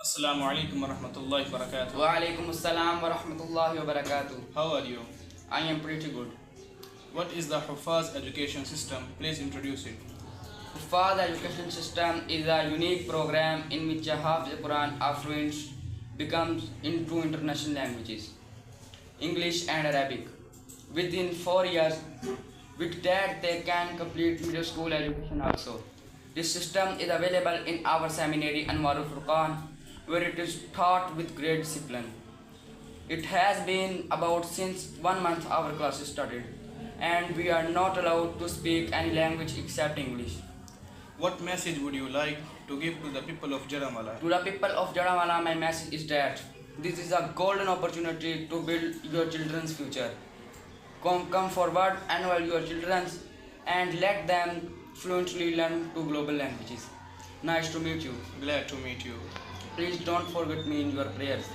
Assalamu alaikum wa rahmatullahi wa barakatuh. Wa alaikum assalam wa rahmatullahi wa barakatuh. How are you? I am pretty good. What is the Hufaz education system? Please introduce it. Hufaz education system is a unique program in which a Hafiz Quran or fluent becomes in two international languages, English and Arabic, within 4 years. With that, they can complete middle school education also. This system is available in our seminary Anwarul Furqan, where it is taught with great discipline. It has been about since 1 month our classes started, and we are not allowed to speak any language except English. What message would you like to give to the people of Jaramala? To the people of Jaramala, my message is that this is a golden opportunity to build your children's future. Come forward, enroll your children, and let them fluently learn two global languages. Nice to meet you. Glad to meet you. Please don't forget me in your prayers.